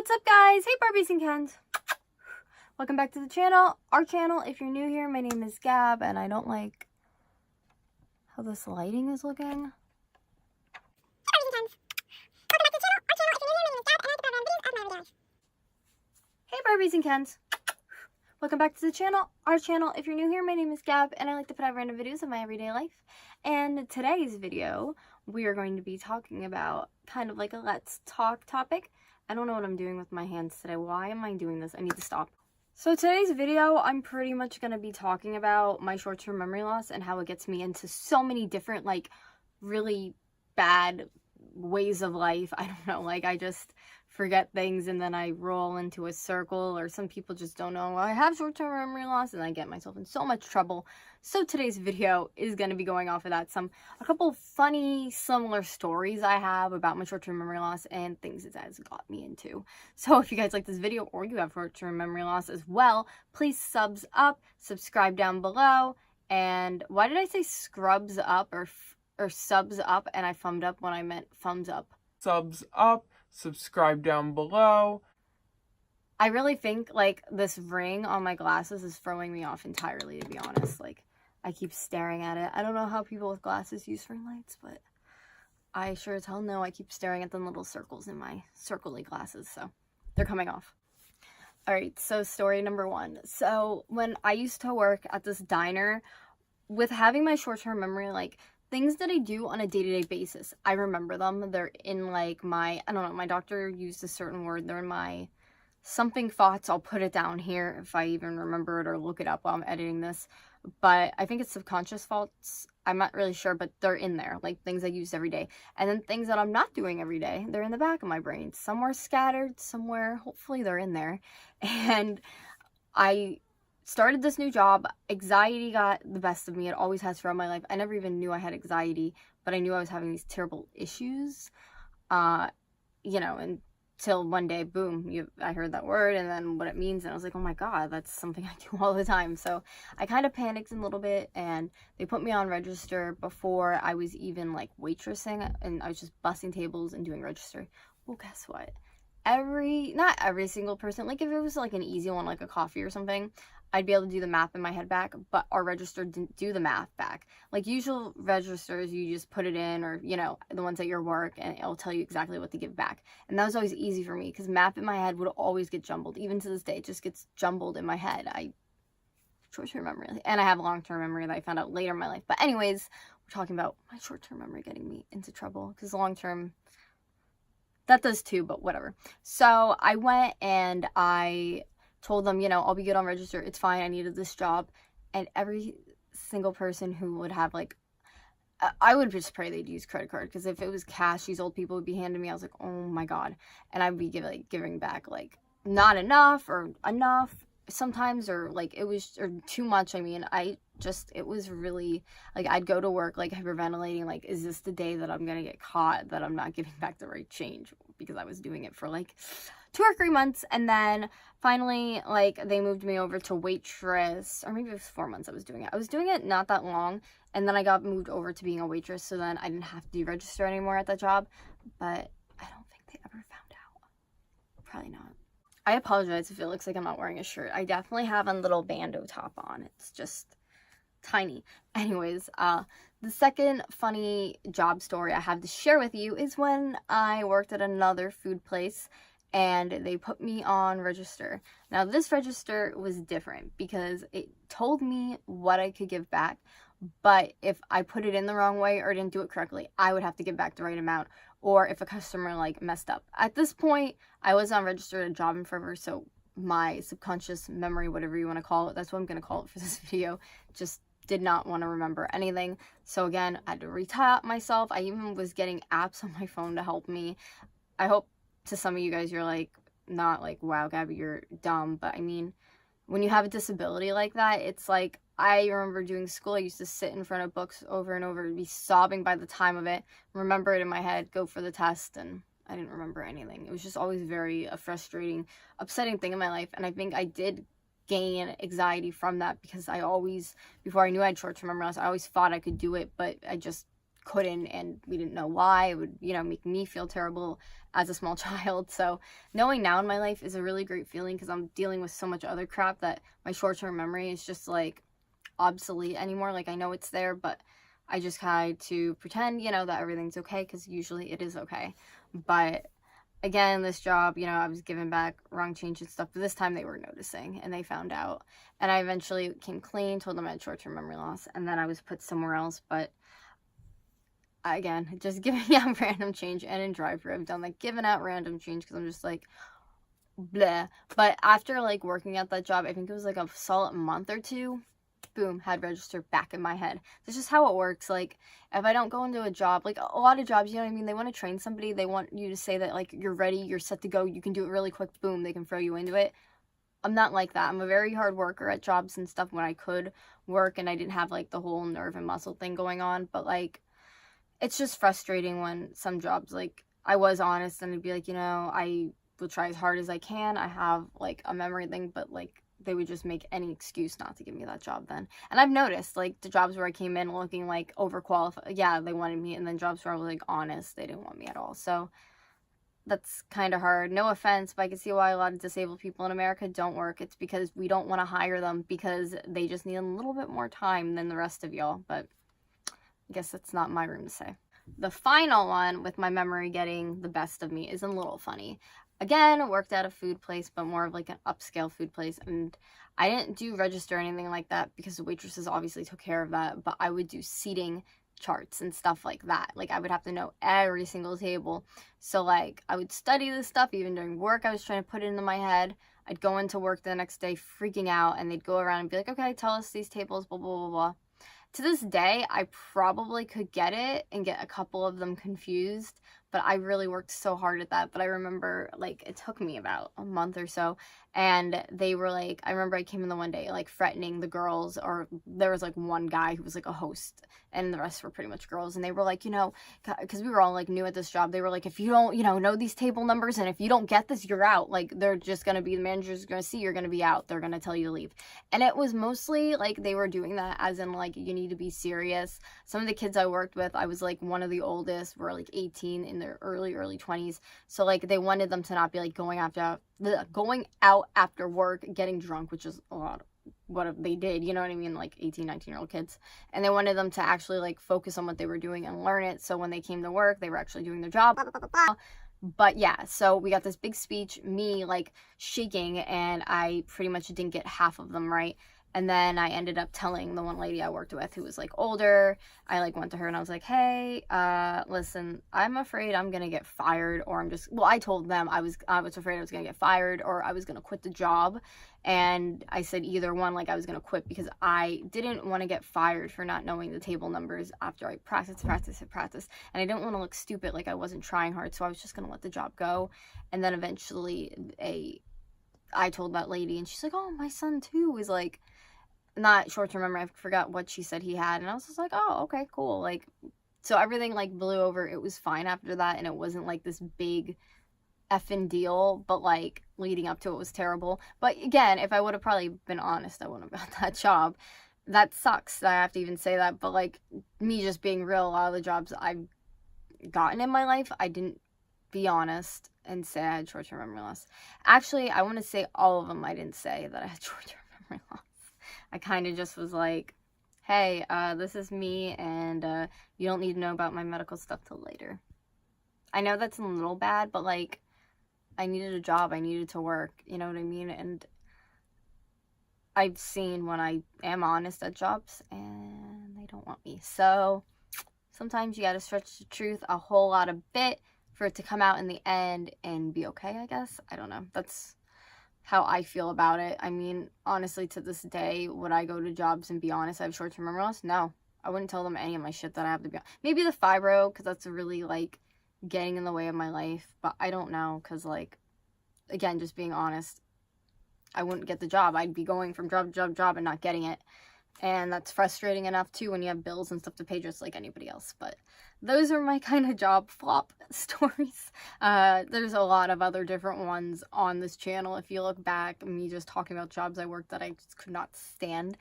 What's up, guys? Hey, Barbies and Kens. Welcome back to the channel. Our channel, if you're new here, my name is Gab, and I don't like how this lighting is looking. Hey, Barbies and Kens. Welcome back to the channel. Our channel, if you're new here, my name is Gab, and I like to put out random videos of my everyday life. And today's video, we are going to be talking about kind of like a let's talk topic. I don't know what I'm doing with my hands today. Why am I doing this? I need to stop. So today's video, I'm pretty much going to be talking about my short-term memory loss and how it gets me into so many different, like, really bad ways of life. I don't know, like, I just forget things and then I roll into a circle, or some people just don't know I have short-term memory loss and I get myself in so much trouble. So today's video is going to be going off of that, a couple funny similar stories I have about my short-term memory loss and things it has got me into. So if you guys like this video or you have short-term memory loss as well, please subs up, subscribe down below. And why did I say scrubs up or subs up, and I thumbed up when I meant thumbs up? Subs up, subscribe down below. I really think, like, this ring on my glasses is throwing me off entirely, to be honest. Like, I keep staring at it. I don't know how people with glasses use ring lights, but I sure as hell know I keep staring at them little circles in my circle-y glasses, so they're coming off. Alright, so story number one. So, when I used to work at this diner, with having my short-term memory, like, things that I do on a day-to-day basis, I remember them. They're in, like, my, I don't know, my doctor used a certain word. They're in my something thoughts. I'll put it down here if I even remember it or look it up while I'm editing this. But I think it's subconscious thoughts. I'm not really sure, but they're in there, like things I use every day. And then things that I'm not doing every day, they're in the back of my brain. Somewhere scattered, somewhere, hopefully they're in there. And I started this new job. Anxiety got the best of me. It always has throughout my life. I never even knew I had anxiety, but I knew I was having these terrible issues, you know, until one day, boom, I heard that word and then what it means, and I was like, oh my god, that's something I do all the time. So I kind of panicked a little bit, and they put me on register before I was even, like, waitressing, and I was just bussing tables and doing register. Well, guess what? Not every single person, like, if it was, like, an easy one, like a coffee or something, I'd be able to do the math in my head back, but our register didn't do the math back. Like, usual registers, you just put it in, or, you know, the ones at your work, and it'll tell you exactly what to give back. And that was always easy for me, because math in my head would always get jumbled. Even to this day, it just gets jumbled in my head. Short-term memory. And I have long-term memory that I found out later in my life. But anyways, we're talking about my short-term memory getting me into trouble, because long-term, that does too, but whatever. So I went and I told them, you know, I'll be good on register. It's fine. I needed this job. And every single person who would have, like, I would just pray they'd use credit card, because if it was cash, these old people would be handing me. I was like, oh my god. And I'd be giving back, like, not enough or enough sometimes, or like it was, or too much. I mean, it was really, like, I'd go to work, like, hyperventilating, like, is this the day that I'm gonna get caught that I'm not giving back the right change? Because I was doing it for, like, 2 or 3 months, and then finally, like, they moved me over to waitress, or maybe it was 4 months I was doing it. I was doing it not that long, and then I got moved over to being a waitress, so then I didn't have to do register anymore at that job, but I don't think they ever found out. Probably not. I apologize if it looks like I'm not wearing a shirt. I definitely have a little bandeau top on. It's just tiny. Anyways, the second funny job story I have to share with you is when I worked at another food place and they put me on register. Now, this register was different because it told me what I could give back, but if I put it in the wrong way or didn't do it correctly, I would have to give back the right amount, or if a customer, like, messed up. At this point, I was on register at a job in Forever, so my subconscious memory, whatever you want to call it, that's what I'm going to call it for this video, just did not want to remember anything. So again, I had to retire myself. I even was getting apps on my phone to help me. I hope to some of you guys, you're like, not like, wow, Gabby, you're dumb. But I mean, when you have a disability like that, it's like, I remember doing school, I used to sit in front of books over and over, be sobbing by the time of it, remember it in my head, go for the test, and I didn't remember anything. It was just always a frustrating, upsetting thing in my life. And I think I did gain anxiety from that, because I always, before I knew I had short-term memory loss, I always thought I could do it, but I just couldn't, and we didn't know why. It would, you know, make me feel terrible as a small child. So knowing now in my life is a really great feeling, because I'm dealing with so much other crap that my short-term memory is just like obsolete anymore. Like, I know it's there, but I just had to pretend, you know, that everything's okay, because usually it is okay. But again, this job, you know, I was giving back wrong change and stuff, but this time they were noticing and they found out. And I eventually came clean, told them I had short-term memory loss, and then I was put somewhere else. But again, just giving out random change, and in drive-thru I've done like giving out random change because I'm just like bleh. But after like working at that job, I think it was like a solid month or two, boom, had registered back in my head. That's just how it works. Like, if I don't go into a job, like a lot of jobs, you know what I mean, they want to train somebody, they want you to say that like you're ready, you're set to go, you can do it really quick, boom, they can throw you into it. I'm not like that. I'm a very hard worker at jobs and stuff when I could work and I didn't have like the whole nerve and muscle thing going on. But like, it's just frustrating when some jobs, like, I was honest and I'd be like, you know, I will try as hard as I can, I have like a memory thing, but like they would just make any excuse not to give me that job then. And I've noticed, like, the jobs where I came in looking, like, overqualified, yeah, they wanted me, and then jobs where I was, like, honest, they didn't want me at all. So that's kind of hard. No offense, but I can see why a lot of disabled people in America don't work. It's because we don't want to hire them because they just need a little bit more time than the rest of y'all. But I guess that's not my room to say. The final one, with my memory getting the best of me, is a little funny. Again, worked at a food place, but more of like an upscale food place, and I didn't do register or anything like that because the waitresses obviously took care of that, but I would do seating charts and stuff like that. Like, I would have to know every single table. So like, I would study this stuff even during work. I was trying to put it into my head. I'd go into work the next day freaking out, and they'd go around and be like, okay, tell us these tables, blah, blah, blah, blah. To this day, I probably could get it and get a couple of them confused, but I really worked so hard at that. But I remember, like, it took me about a month or so, and they were like, I remember I came in the one day, like, threatening the girls, or there was, like, one guy who was, like, a host, and the rest were pretty much girls, and they were like, you know, because we were all, like, new at this job, they were like, if you don't, you know these table numbers, and if you don't get this, you're out. Like, they're just gonna be, the manager's gonna see you're gonna be out, they're gonna tell you to leave. And it was mostly, like, they were doing that as in, like, you need to be serious. Some of the kids I worked with, I was, like, one of the oldest, were, like, 18, in their early 20s, so, like, they wanted them to not be, like, going out after work, getting drunk, which is a lot of what they did, you know what I mean, like 18, 19-year-old kids, and they wanted them to actually, like, focus on what they were doing and learn it, so when they came to work, they were actually doing their job, blah, blah, blah, blah. But yeah, so we got this big speech, me, like, shaking, and I pretty much didn't get half of them right. And then I ended up telling the one lady I worked with who was, like, older. I, like, went to her and I was like, hey, listen, I'm afraid I'm gonna get fired, or I told them I was afraid I was gonna get fired or I was gonna quit the job. And I said either one, like, I was gonna quit because I didn't want to get fired for not knowing the table numbers after I practiced. And I didn't want to look stupid, like I wasn't trying hard, so I was just gonna let the job go. And then eventually I told that lady, and she's like, oh, my son too was, like, not short-term memory, I forgot what she said he had, and I was just like, oh, okay, cool. Like, so everything, like, blew over. It was fine after that, and it wasn't, like, this big effing deal, but, like, leading up to it was terrible. But again, if I would have probably been honest, I wouldn't have got that job. That sucks that I have to even say that, but, like, me just being real, a lot of the jobs I've gotten in my life, I didn't be honest and say I had short-term memory loss. Actually, I want to say all of them I didn't say that I had short-term memory loss. I kind of just was like, hey, this is me, and you don't need to know about my medical stuff till later. I know that's a little bad, but, like, I needed a job, I needed to work, you know what I mean? And I've seen when I am honest at jobs, and they don't want me. So sometimes you gotta stretch the truth a whole lot, a bit, for it to come out in the end and be okay, I guess. I don't know. That's how I feel about it. I mean, honestly, to this day, would I go to jobs and be honest I have short-term memory loss? No. I wouldn't tell them any of my shit that I have to be honest. Maybe the fibro, because that's really, like, getting in the way of my life. But I don't know, because, like, again, just being honest, I wouldn't get the job. I'd be going from job to job and not getting it. And that's frustrating enough, too, when you have bills and stuff to pay just like anybody else. But those are my kind of job flop stories. There's a lot of other different ones on this channel. If you look back, me just talking about jobs I worked that I just could not stand.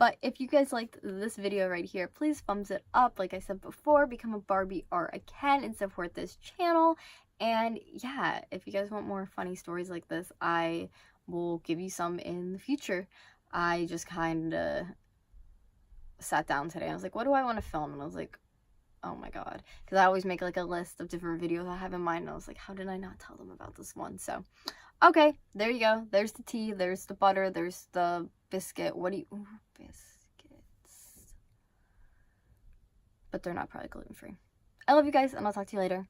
But if you guys liked this video right here, please thumbs it up. Like I said before, become a Barbie or a Ken and support this channel. And yeah, if you guys want more funny stories like this, I will give you some in the future. I just kind of sat down today. I was like, what do I want to film? And I was like, oh my god, because I always make like a list of different videos I have in mind, and I was like, how did I not tell them about this one? So okay, there you go. There's the tea, there's the butter, there's the biscuit. What do you... Ooh, biscuits. But they're not probably gluten-free. I love you guys, and I'll talk to you later.